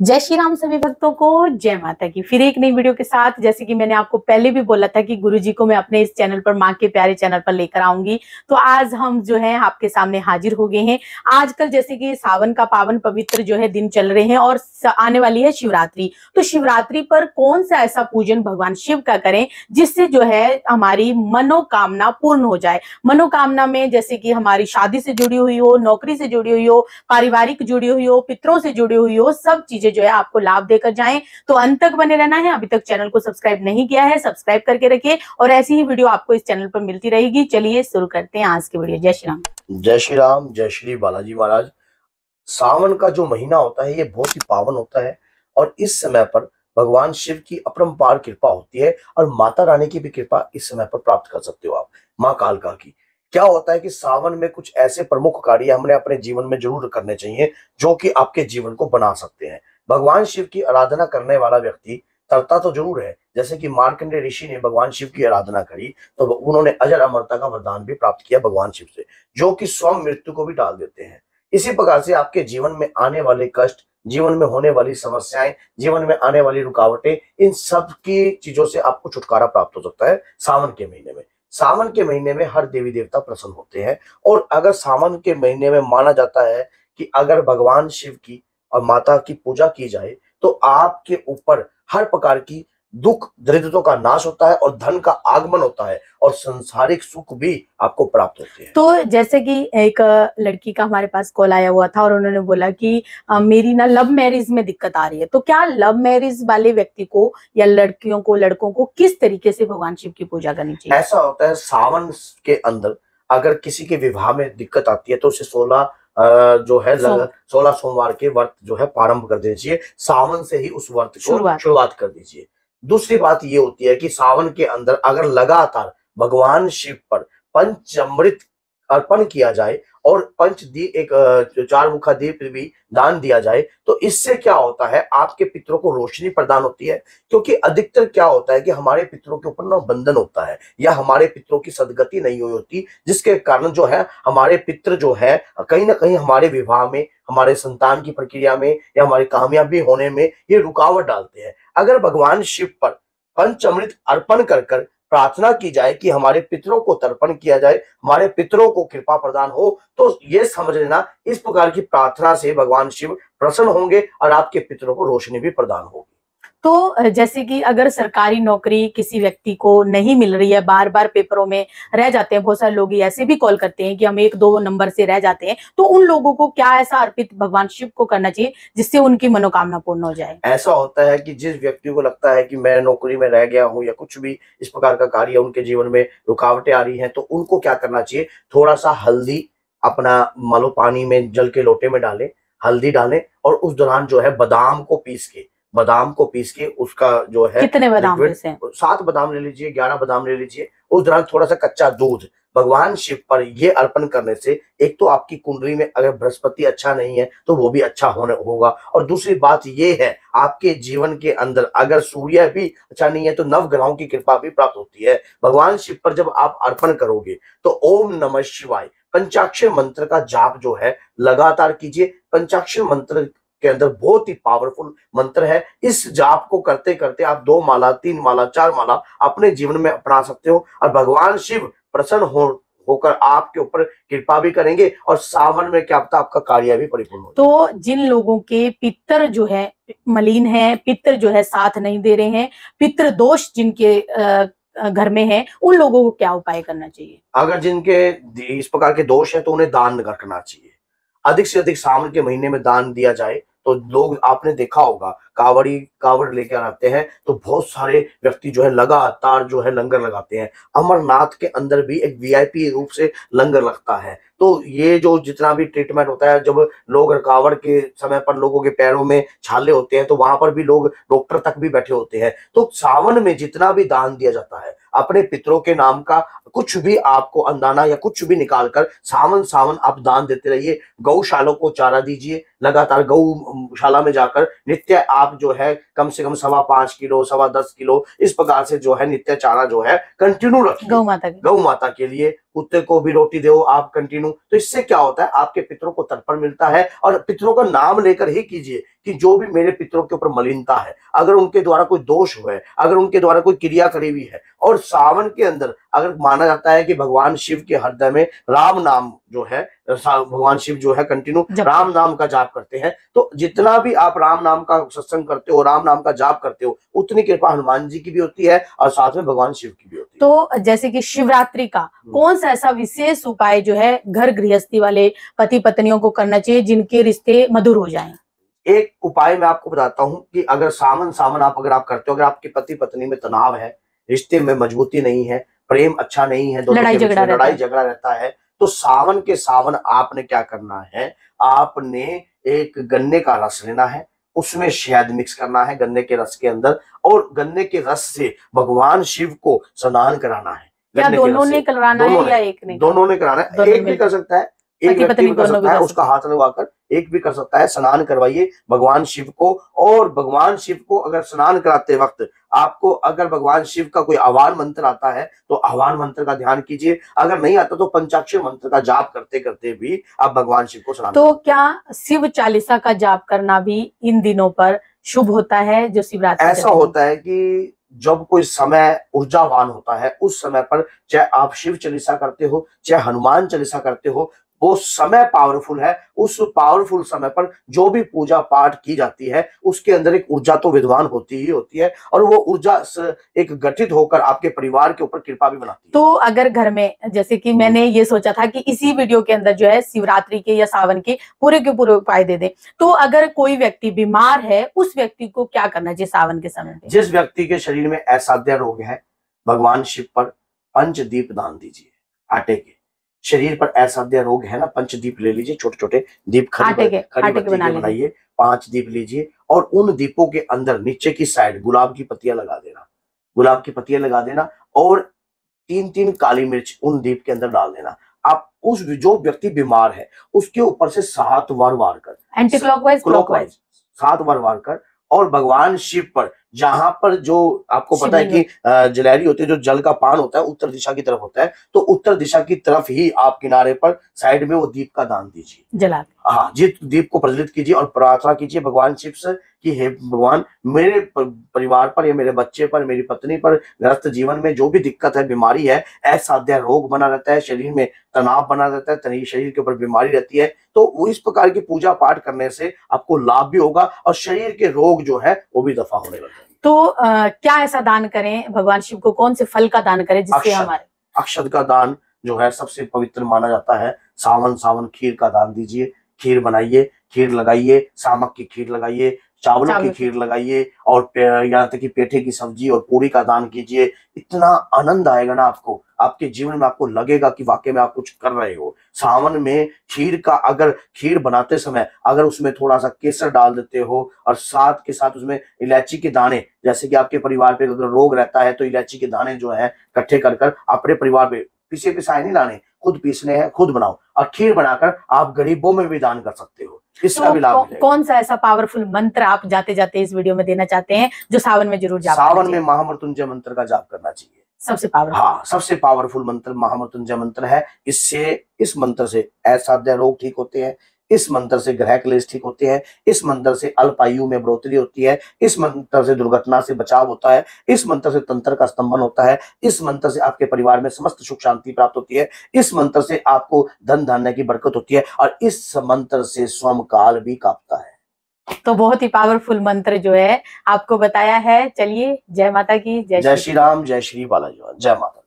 जय श्री राम सभी भक्तों को, जय माता की। फिर एक नई वीडियो के साथ, जैसे कि मैंने आपको पहले भी बोला था कि गुरुजी को मैं अपने इस चैनल पर, माँ के प्यारे चैनल पर लेकर आऊंगी। तो आज हम जो है आपके सामने हाजिर हो गए हैं। आजकल जैसे कि सावन का पावन पवित्र जो है दिन चल रहे हैं और आने वाली है शिवरात्रि। तो शिवरात्रि पर कौन सा ऐसा पूजन भगवान शिव का करें जिससे जो है हमारी मनोकामना पूर्ण हो जाए। मनोकामना में जैसे कि हमारी शादी से जुड़ी हुई हो, नौकरी से जुड़ी हुई हो, पारिवारिक जुड़ी हुई हो, पितरों से जुड़ी हुई हो, सब चीजें जो है आपको लाभ देकर जाएं। तो अंत तक बने रहना है। अभी तक चैनल को सब्सक्राइब नहीं किया है, सब्सक्राइब करके रखिए और ऐसी ही वीडियो आपको इस चैनल पर मिलती रहेगी। चलिए शुरू करते हैं आज की वीडियो। जय श्री राम। जय श्री राम, जय श्री बालाजी महाराज। सावन का जो महीना होता है ये बहुत ही पावन होता है और इस समय पर भगवान शिव की अपरंपार कृपा होती है और माता रानी की भी कृपा इस समय पर प्राप्त कर सकते हो आप, माँ कालका की। क्या होता है कि सावन में कुछ ऐसे प्रमुख कार्य हमने अपने जीवन में जरूर करने चाहिए जो कि आपके जीवन को बना सकते हैं। भगवान शिव की आराधना करने वाला व्यक्ति तरता तो जरूर है। जैसे कि मार्कंडेय ऋषि ने भगवान शिव की आराधना करी तो उन्होंने अजर अमरता का वरदान भी प्राप्त किया भगवान शिव से, जो कि स्वयं मृत्यु को भी टाल देते हैं। इसी प्रकार से आपके जीवन में आने वाले कष्ट, जीवन में होने वाली समस्याएं, जीवन में आने वाली रुकावटें, इन सब की चीजों से आपको छुटकारा प्राप्त हो सकता है सावन के महीने में। सावन के महीने में हर देवी देवता प्रसन्न होते हैं और अगर सावन के महीने में माना जाता है कि अगर भगवान शिव की और माता की पूजा की जाए तो आपके ऊपर हर प्रकार की दुख दरिद्रता का नाश होता है और धन का आगमन होता है और संसारिक सुख भी आपको प्राप्त होते हैं। तो जैसे कि एक लड़की का हमारे पास कॉल आया हुआ था और उन्होंने बोला कि मेरी ना लव मैरिज में दिक्कत आ रही है। तो क्या लव मैरिज वाले व्यक्ति को या लड़कियों को, लड़कों को किस तरीके से भगवान शिव की पूजा करनी चाहिए? ऐसा होता है सावन के अंदर अगर किसी के विवाह में दिक्कत आती है तो उसे 16 जो है 16 सोमवार के व्रत जो है प्रारंभ कर दीजिए। सावन से ही उस व्रत को शुरुआत कर दीजिए। दूसरी बात ये होती है कि सावन के अंदर अगर लगातार भगवान शिव पर पंचामृत अर्पण किया जाए और एक चार मुखा दीप भी दान दिया जाए तो इससे क्या होता है, आपके पितरों को रोशनी प्रदान होती है। क्योंकि अधिकतर क्या होता है कि हमारे पितरों के ऊपर ना बंधन होता है या हमारे पितरों की सदगति नहीं हुई होती, जिसके कारण जो है हमारे पितृ जो है कहीं ना कहीं हमारे विवाह में, हमारे संतान की प्रक्रिया में या हमारी कामयाबी होने में ये रुकावट डालते हैं। अगर भगवान शिव पर पंचामृत अर्पण कर प्रार्थना की जाए कि हमारे पितरों को तर्पण किया जाए, हमारे पितरों को कृपा प्रदान हो, तो ये समझ लेना इस प्रकार की प्रार्थना से भगवान शिव प्रसन्न होंगे और आपके पितरों को रोशनी भी प्रदान होगी। तो जैसे कि अगर सरकारी नौकरी किसी व्यक्ति को नहीं मिल रही है, बार बार पेपरों में रह जाते हैं, बहुत सारे लोग ऐसे भी कॉल करते हैं कि हम 1-2 नंबर से रह जाते हैं, तो उन लोगों को क्या ऐसा अर्पित भगवान शिव को करना चाहिए जिससे उनकी मनोकामना पूर्ण हो जाए? ऐसा होता है कि जिस व्यक्ति को लगता है कि मैं नौकरी में रह गया हूं या कुछ भी इस प्रकार का कार्य उनके जीवन में रुकावटें आ रही हैं, तो उनको क्या करना चाहिए, थोड़ा सा हल्दी अपना मानो पानी में जल के लोटे में डालें, हल्दी डालें और उस दौरान जो है बादाम को पीस के उसका जो है कितने बादाम पीसें? 7 बादाम ले लीजिए, 11 बादाम ले लीजिए। उस दौरान थोड़ा सा कच्चा दूध भगवान शिव पर ये अर्पण करने से एक तो आपकी कुंडली में अगर बृहस्पति अच्छा नहीं है तो वो भी अच्छा होगा और दूसरी बात ये है आपके जीवन के अंदर अगर सूर्य भी अच्छा नहीं है तो नवग्रहों की कृपा भी प्राप्त होती है। भगवान शिव पर जब आप अर्पण करोगे तो ओम नमः शिवाय पंचाक्षर मंत्र का जाप जो है लगातार कीजिए। पंचाक्षर मंत्र के अंदर बहुत ही पावरफुल मंत्र है। इस जाप को करते करते आप 2 माला, 3 माला, 4 माला अपने जीवन में अपना सकते हो और भगवान शिव प्रसन्न होकर आपके ऊपर कृपा भी करेंगे और सावन में क्या पता आपका कार्य भी परिपूर्ण हो। तो जिन लोगों के पितर जो है मलिन है, पितर जो है साथ नहीं दे रहे हैं, पितृ दोष जिनके घर में है, उन लोगों को क्या उपाय करना चाहिए? अगर जिनके इस प्रकार के दोष है तो उन्हें दान करना चाहिए। अधिक से अधिक सावन के महीने में दान दिया जाए तो लोग, आपने देखा होगा कावड़ लेकर आते हैं तो बहुत सारे व्यक्ति जो है लगातार जो है लंगर लगाते हैं। अमरनाथ के अंदर भी एक वीआईपी रूप से लंगर लगता है। तो ये जो जितना भी ट्रीटमेंट होता है, जब लोग कावड़ के समय पर लोगों के पैरों में छाले होते हैं तो वहां पर भी लोग, डॉक्टर तक भी बैठे होते हैं। तो सावन में जितना भी दान दिया जाता है अपने पितरों के नाम का कुछ भी आपको अंदाना या कुछ भी निकालकर सावन आप दान देते रहिए। गौशालों को चारा दीजिए, लगातार गौशाला में जाकर नित्य आप जो है कम से कम 5.25 किलो, 10.25 किलो इस प्रकार से जो है नित्य चारा जो है कंटिन्यू रखिए गौ माता के लिए। कुत्ते को भी रोटी दो आप कंटिन्यू, तो इससे क्या होता है आपके पितरों को तर्पण मिलता है। और पितरों का नाम लेकर ही कीजिए कि जो भी मेरे पितरों के ऊपर मलिनता है, अगर उनके द्वारा कोई दोष हुआ है, अगर उनके द्वारा कोई क्रिया करी हुई है। और सावन के अंदर अगर माना जाता है कि भगवान शिव के हृदय में राम नाम जो है, भगवान शिव जो है कंटिन्यू राम नाम का जाप करते हैं, तो जितना भी आप राम नाम का सत्संग करते हो, राम नाम का जाप करते हो, उतनी कृपा हनुमान जी की भी होती है और साथ में भगवान शिव की भी होती है। तो जैसे कि शिवरात्रि का कौन सा ऐसा विशेष उपाय जो है घर गृहस्थी वाले पति पत्नियों को करना चाहिए जिनके रिश्ते मधुर हो जाएं? एक उपाय मैं आपको बताता हूं कि अगर सावन आप अगर आप करते हो, अगर आपके पति पत्नी में तनाव है, रिश्ते में मजबूती नहीं है, प्रेम अच्छा नहीं है, दोनों के बीच में लड़ाई झगड़ा रहता है, तो सावन के सावन आपने क्या करना है, आपने एक गन्ने का रस लेना है, उसमें शहद मिक्स करना है गन्ने के रस के अंदर, और गन्ने के रस से भगवान शिव को स्नान कराना है। क्या दोनों ने कराना है या एक ने? दोनों ने कराना है। एक भी कर सकता है, एक व्यक्ति भी कर सकता है, उसका हाथ लगाकर एक भी कर सकता है। स्नान करवाइए भगवान शिव को। और भगवान शिव को अगर स्नान कराते वक्त आपको अगर भगवान शिव का कोई आह्वान मंत्र आता है तो आह्वान मंत्र का ध्यान कीजिए, अगर नहीं आता तो पंचाक्षर मंत्र का जाप करते करते भी आप भगवान शिव को स्नान। तो क्या शिव चालीसा का जाप करना भी इन दिनों पर शुभ होता है? जो शिवरात्रि ऐसा होता है कि जब कोई समय ऊर्जावान होता है उस समय पर, चाहे आप शिव चालीसा करते हो चाहे हनुमान चालीसा करते हो, वो समय पावरफुल है। उस पावरफुल समय पर जो भी पूजा पाठ की जाती है उसके अंदर एक ऊर्जा तो विद्वान होती ही होती है, और वो ऊर्जा एक गठित होकर आपके परिवार के ऊपर कृपा भी बनाती है। तो अगर घर में, जैसे कि मैंने ये सोचा था कि इसी वीडियो के अंदर जो है शिवरात्रि के या सावन के पूरे उपाय दे दें, तो अगर कोई व्यक्ति बीमार है उस व्यक्ति को क्या करना चाहिए सावन के समय पे? जिस व्यक्ति के शरीर में असाध्य रोग है, भगवान शिव पर पंचदीप दान दीजिए आटे के। शरीर पर असाध्य रोग है ना, पंचदीप ले लीजिए, छोटे छोटे दीप खड़ी बनाइए, 5 दीप लीजिए, और उन दीपों के अंदर नीचे की साइड गुलाब की पत्तियां लगा देना, गुलाब की पत्तियां लगा देना, और 3-3 काली मिर्च उन दीप के अंदर डाल देना। आप उस जो व्यक्ति बीमार है उसके ऊपर से 7 बार वार कर, एंटी क्लॉकवाइज 7 बार वार कर, और भगवान शिव पर जहां पर जो आपको पता है कि जलहरी होती है, जो जल का पान होता है उत्तर दिशा की तरफ होता है, तो उत्तर दिशा की तरफ ही आप किनारे पर साइड में वो दीप का दान दीजिए, जला। हाँ जी, दीप को प्रज्वलित कीजिए और प्रार्थना कीजिए भगवान शिव से कि हे भगवान, मेरे परिवार पर या मेरे बच्चे पर, मेरी पत्नी पर ग्रस्त जीवन में जो भी दिक्कत है, बीमारी है, असाध्य रोग बना रहता है, शरीर में तनाव बना रहता है, शरीर के ऊपर बीमारी रहती है, तो वो इस प्रकार की पूजा पाठ करने से आपको लाभ भी होगा और शरीर के रोग जो है वो भी दफा होने लगेंगे। तो क्या ऐसा दान करें भगवान शिव को, कौन से फल का दान करें जिससे हमारे? अक्षत का दान जो है सबसे पवित्र माना जाता है। सावन खीर का दान दीजिए, खीर बनाइए, खीर लगाइए, सामक की खीर लगाइए, चावलों की खीर लगाइए, और यहाँ तक कि पेठे की सब्जी और पूरी का दान कीजिए। इतना आनंद आएगा ना आपको, आपके जीवन में आपको लगेगा कि वाकई में आप कुछ कर रहे हो। सावन में खीर का, अगर खीर बनाते समय अगर उसमें थोड़ा सा केसर डाल देते हो और साथ के साथ उसमें इलायची के दाने, जैसे कि आपके परिवार पे अगर रोग रहता है तो इलायची के दाने जो है इकट्ठे कर अपने परिवार पे, पिसाए नहीं लाने, खुद पीसने हैं, खुद बनाओ और खीर बनाकर आप गरीबों में भी दान कर सकते हो। इसका भी लाभ मिलेगा। कौन सा ऐसा पावरफुल मंत्र आप जाते जाते इस वीडियो में देना चाहते हैं जो सावन में जरूर जाप? सावन में महामृत्युंजय मंत्र का जाप करना चाहिए, सबसे पावरफुल। हाँ, सबसे पावरफुल मंत्र महामृत्युंजय मंत्र है। इस मंत्र से असाध्य रोग ठीक होते हैं, इस मंत्र से ग्रह क्लेश ठीक होते हैं, इस मंत्र से अल्पायु में बढ़ोतरी होती है, इस मंत्र से दुर्घटना से बचाव होता है, इस मंत्र से तंत्र का स्तंभन होता है, इस मंत्र से आपके परिवार में समस्त सुख शांति प्राप्त होती है, इस मंत्र से आपको धन धान्य की बरकत होती है, और इस मंत्र से स्वम काल भी कांपता है। तो बहुत ही पावरफुल मंत्र जो है आपको बताया है। चलिए, जय माता की, जय श्री राम, जय श्री बालाजी, जय माता।